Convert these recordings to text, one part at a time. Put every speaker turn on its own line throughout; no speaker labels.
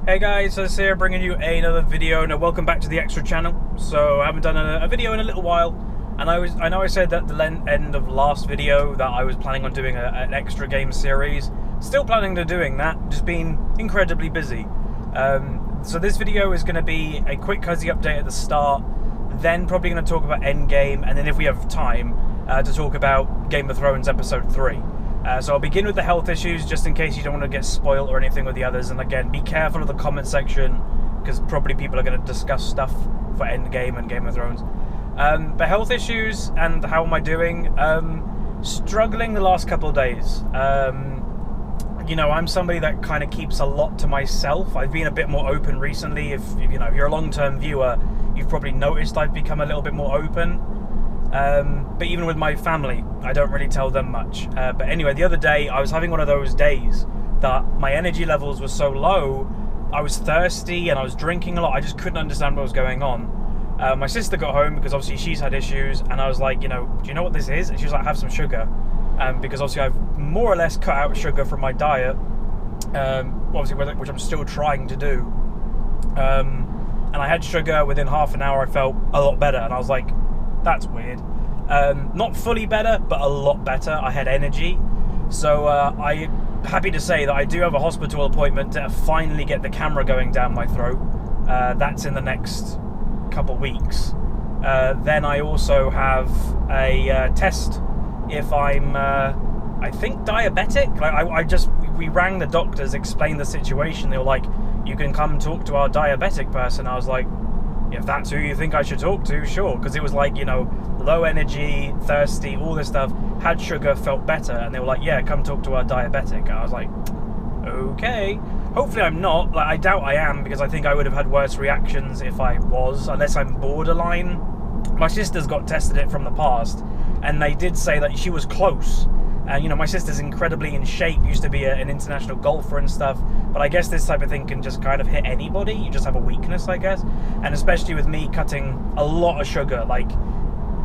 Hey guys, Huzzy here bringing you another video. Now welcome back to the extra channel. So I haven't done a video in a little while, and I know I said at the end of last video that I was planning on doing an extra game series. Still planning to doing that, just been incredibly busy. So this video is going to be a quick Huzzy update at the start, then probably going to talk about EndGame, and then if we have time to talk about Game of Thrones episode 3. So I'll begin with the health issues, just in case you don't want to get spoiled or anything with the others. And again, be careful of the comment section, because probably people are going to discuss stuff for EndGame and Game of Thrones. But health issues and how am I doing? Struggling the last couple of days. You know, I'm somebody that kind of keeps a lot to myself. I've been a bit more open recently. If you're a long-term viewer, you've probably noticed I've become a little bit more open. But even with my family, I don't really tell them much. But anyway, the other day, I was having one of those days that my energy levels were so low, I was thirsty and I was drinking a lot. I just couldn't understand what was going on. My sister got home because obviously she's had issues, and I was like, do you know what this is? And she was like, have some sugar. Because obviously I've more or less cut out sugar from my diet, obviously, which I'm still trying to do. And I had sugar. Within half an hour, I felt a lot better, and I was like, that's weird. Not fully better, but a lot better. I had energy. So I'm happy to say that I do have a hospital appointment to finally get the camera going down my throat. That's in the next couple weeks. Then I also have a test if I'm, I think, diabetic. We rang the doctors, explained the situation. They were like, you can come talk to our diabetic person. I was like, if that's who you think I should talk to, sure. Because it was like, low energy, thirsty, all this stuff, had sugar, felt better. And they were like, yeah, come talk to our diabetic. And I was like, okay. Hopefully I'm not. Like, I doubt I am, because I think I would have had worse reactions if I was, unless I'm borderline. My sister's got tested it from the past, and they did say that she was close. And, my sister's incredibly in shape, used to be an international golfer and stuff. But I guess this type of thing can just kind of hit anybody. You just have a weakness, I guess. And especially with me cutting a lot of sugar. Like,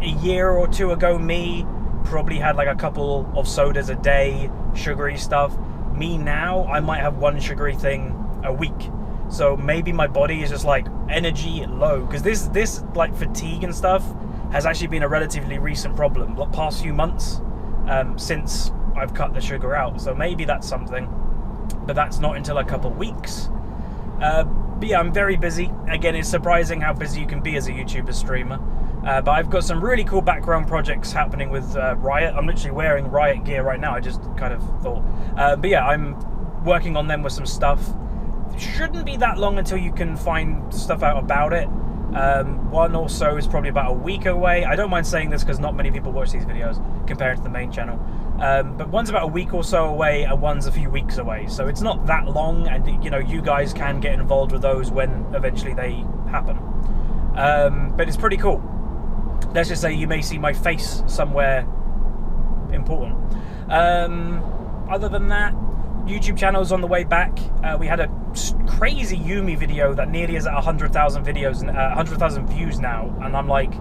a year or two ago, me probably had like a couple of sodas a day, sugary stuff. Me now, I might have one sugary thing a week. So maybe my body is just like energy low. Because this like fatigue and stuff has actually been a relatively recent problem. The past few months. Since I've cut the sugar out, so maybe that's something, but that's not until a couple weeks. But yeah, I'm very busy. Again, it's surprising how busy you can be as a YouTuber streamer. But I've got some really cool background projects happening with Riot. I'm literally wearing Riot gear right now. I just kind of thought. But yeah, I'm working on them with some stuff. It shouldn't be that long until you can find stuff out about it. One or so is probably about a week away. I don't mind saying this because not many people watch these videos compared to the main channel. But one's about a week or so away, and one's a few weeks away. So it's not that long, and you guys can get involved with those when eventually they happen. But it's pretty cool. Let's just say you may see my face somewhere important. Other than that, YouTube channel's on the way back. We had a crazy Yumi video that nearly is at 100,000 videos and 100,000 views now, and I'm like,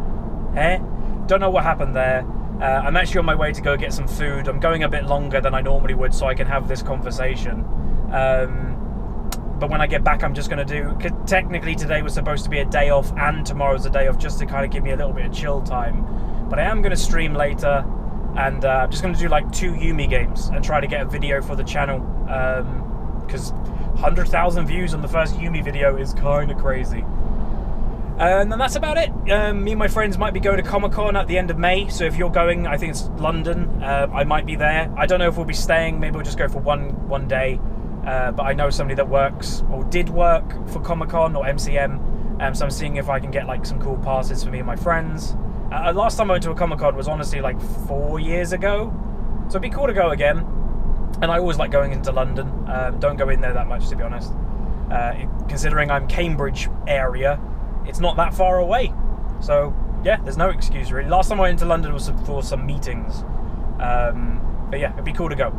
don't know what happened there. I'm actually on my way to go get some food. I'm going a bit longer than I normally would so I can have this conversation. But when I get back, I'm just going to do... Technically, today was supposed to be a day off, and tomorrow's a day off, just to kind of give me a little bit of chill time. But I am going to stream later, and I'm just going to do like 2 Yumi games and try to get a video for the channel. Because 100,000 views on the first Yumi video is kind of crazy. And then that's about it. Me and my friends might be going to Comic-Con at the end of May, so if you're going, I think it's London, I might be there. I don't know if we'll be staying, maybe we'll just go for one day. But I know somebody that works, or did work for Comic-Con or MCM, so I'm seeing if I can get like some cool passes for me and my friends. Last time I went to a Comic-Con was honestly like 4 years ago, so it'd be cool to go again. And I always like going into London. Don't go in there that much, to be honest. Considering I'm Cambridge area, it's not that far away. So yeah, there's no excuse really. Last time I went to London was for some meetings. But yeah, it'd be cool to go.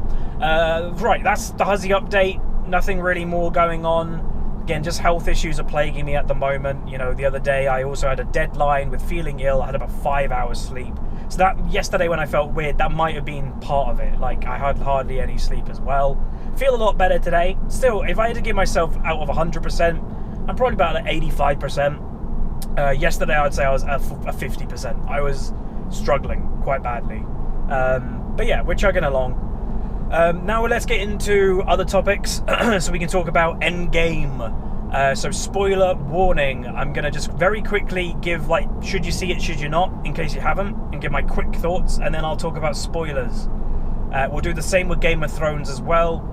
Right, that's the Huzzy update. Nothing really more going on. Again, just health issues are plaguing me at the moment. The other day I also had a deadline with feeling ill. I had about 5 hours sleep. So that yesterday when I felt weird, that might have been part of it. Like, I had hardly any sleep as well. Feel a lot better today. Still, if I had to give myself out of 100%, I'm probably about at 85%. Yesterday I would say I was at 50%. I was struggling quite badly. But yeah, we're chugging along. Now let's get into other topics so we can talk about EndGame. So spoiler warning, I'm going to just very quickly give, like, should you see it, should you not, in case you haven't, and give my quick thoughts, and then I'll talk about spoilers. We'll do the same with Game of Thrones as well.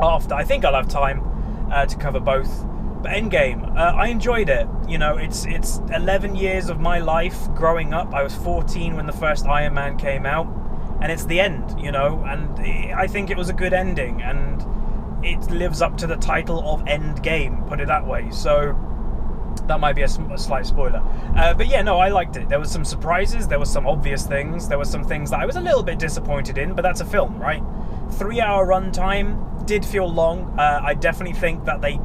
After, I think I'll have time to cover both. But EndGame, I enjoyed it. You know, it's 11 years of my life growing up. I was 14 when the first Iron Man came out, and it's the end, you know, and I think it was a good ending, and it lives up to the title of EndGame, put it that way. So that might be a slight spoiler. But yeah, no, I liked it. There was some surprises, there was some obvious things, there were some things that I was a little bit disappointed in, but that's a film, right? 3-hour runtime did feel long. I definitely think that they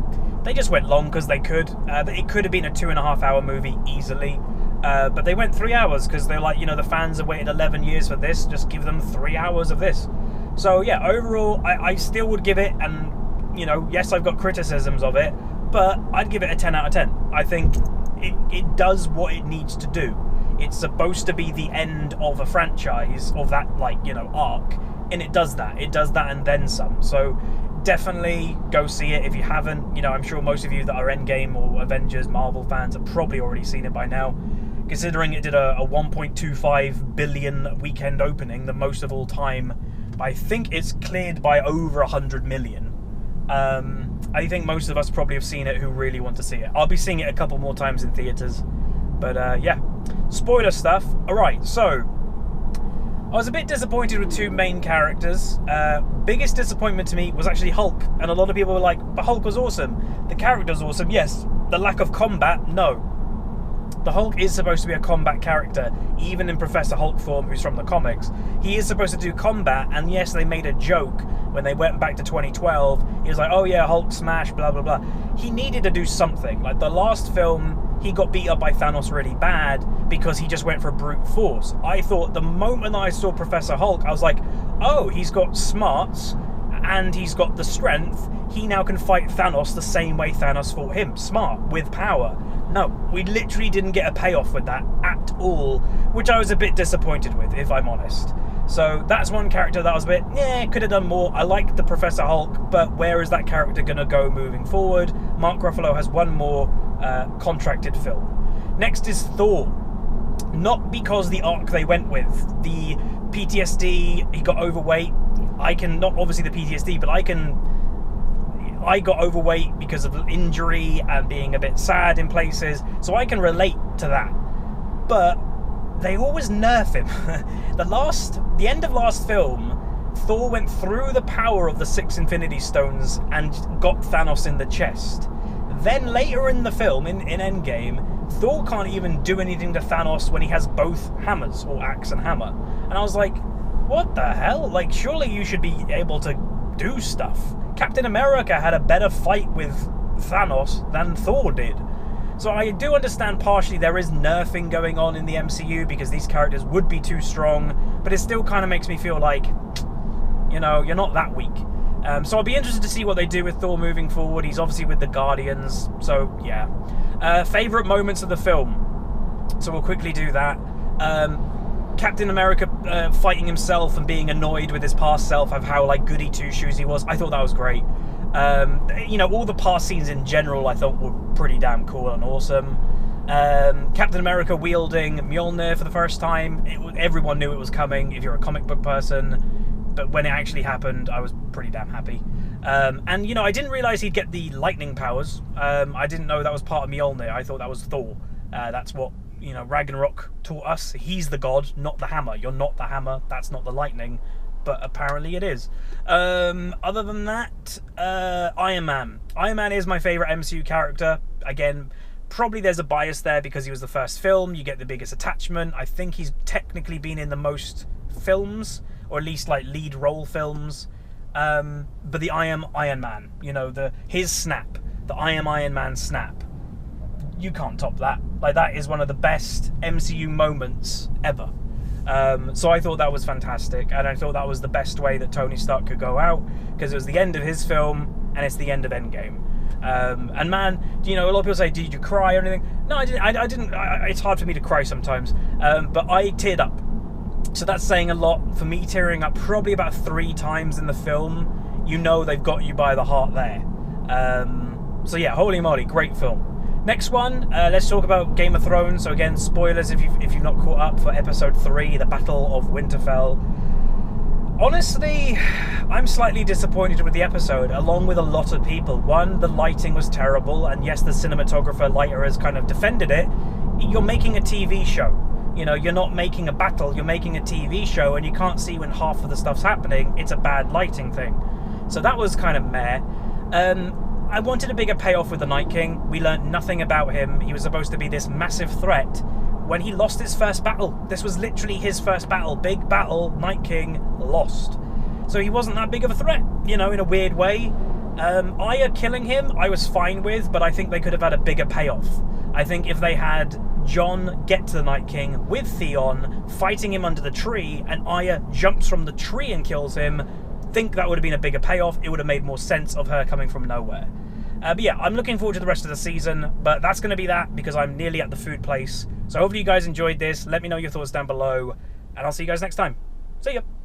just went long because they could. It could have been a 2.5-hour movie easily. But they went 3 hours because they're like, you know, the fans have waited 11 years for this, just give them 3 hours of this. So yeah, overall, I still would give it, and, you know, yes, I've got criticisms of it, but I'd give it a 10 out of 10. I think it does what it needs to do. It's supposed to be the end of a franchise, of that, like, you know, arc, and it does that. It does that and then some. So definitely go see it if you haven't. You know, I'm sure most of you that are EndGame or Avengers, Marvel fans have probably already seen it by now, considering it did a 1.25 billion weekend opening, the most of all time. I think it's cleared by over 100 million. I think most of us probably have seen it who really want to see it. I'll be seeing it a couple more times in theatres. But yeah, spoiler stuff. Alright, so I was a bit disappointed with two main characters. Biggest disappointment to me was actually Hulk. And a lot of people were like, but Hulk was awesome. The character's awesome. Yes. The lack of combat, no. The Hulk is supposed to be a combat character, even in Professor Hulk form, who's from the comics. He is supposed to do combat, and yes, they made a joke when they went back to 2012. He was like, oh yeah, Hulk smash, blah, blah, blah. He needed to do something. Like, the last film, he got beat up by Thanos really bad because he just went for brute force. I thought the moment I saw Professor Hulk, I was like, oh, he's got smarts, and he's got the strength. He now can fight Thanos the same way Thanos fought him. Smart, with power. No, we literally didn't get a payoff with that at all, which I was a bit disappointed with, if I'm honest. So that's one character that I was a bit, yeah, could have done more. I like the Professor Hulk, but where is that character going to go moving forward? Mark Ruffalo has one more contracted film. Next is Thor. Not because the arc they went with, the PTSD, he got overweight. I can, not obviously the PTSD, but I got overweight because of injury and being a bit sad in places, so I can relate to that. But they always nerf him. The end of last film, Thor went through the power of the 6 Infinity Stones and got Thanos in the chest. Then later in the film, in EndGame, Thor can't even do anything to Thanos when he has both hammers, or axe and hammer. And I was like, what the hell? Like, surely you should be able to do stuff. Captain America had a better fight with Thanos than Thor did. So I do understand partially there is nerfing going on in the MCU because these characters would be too strong, but it still kind of makes me feel like, you know, you're not that weak. So I'll be interested to see what they do with Thor moving forward. He's obviously with the Guardians, so yeah. Favourite moments of the film. So we'll quickly do that. Captain America fighting himself and being annoyed with his past self of how, like, goody two-shoes he was. I thought that was great. You know, all the past scenes in general I thought were pretty damn cool and awesome. Captain America wielding Mjolnir for the first time. Everyone knew it was coming if you're a comic book person. But when it actually happened, I was pretty damn happy. And, you know, I didn't realise he'd get the lightning powers. I didn't know that was part of Mjolnir. I thought that was Thor. That's what, you know, Ragnarok taught us. He's the god, not the hammer. You're not the hammer. That's not the lightning. But apparently it is. Other than that, Iron Man. Iron Man is my favourite MCU character. Again, probably there's a bias there because he was the first film. You get the biggest attachment. I think he's technically been in the most films, or at least like lead role films. But the I am Iron Man, you know, his snap, the I am Iron Man snap, you can't top that. Like, that is one of the best MCU moments ever. So I thought that was fantastic, and I thought that was the best way that Tony Stark could go out, because it was the end of his film and it's the end of EndGame. And man, you know, a lot of people say, did you cry or anything? No, I didn't. It's hard for me to cry sometimes, but I teared up. So that's saying a lot. For me, tearing up probably about 3 times in the film, you know they've got you by the heart there. So yeah, holy moly, great film. Next one, let's talk about Game of Thrones. So again, spoilers if you've not caught up for episode 3, the Battle of Winterfell. Honestly, I'm slightly disappointed with the episode, along with a lot of people. One, the lighting was terrible, and yes, the cinematographer Lighter has kind of defended it. You're making a TV show. You know, you're not making a battle, you're making a TV show, and you can't see when half of the stuff's happening. It's a bad lighting thing. So that was kind of meh. I wanted a bigger payoff with the Night King. We learned nothing about him. He was supposed to be this massive threat. When he lost his first battle, this was literally his first battle, big battle, Night King lost. So he wasn't that big of a threat, you know, in a weird way. Arya killing him, I was fine with, but I think they could have had a bigger payoff. I think if they had Jon get to the Night King with Theon, fighting him under the tree, and Arya jumps from the tree and kills him, I think that would have been a bigger payoff. It would have made more sense of her coming from nowhere. But yeah, I'm looking forward to the rest of the season, but that's going to be that because I'm nearly at the food place. So hopefully you guys enjoyed this. Let me know your thoughts down below, and I'll see you guys next time. See ya!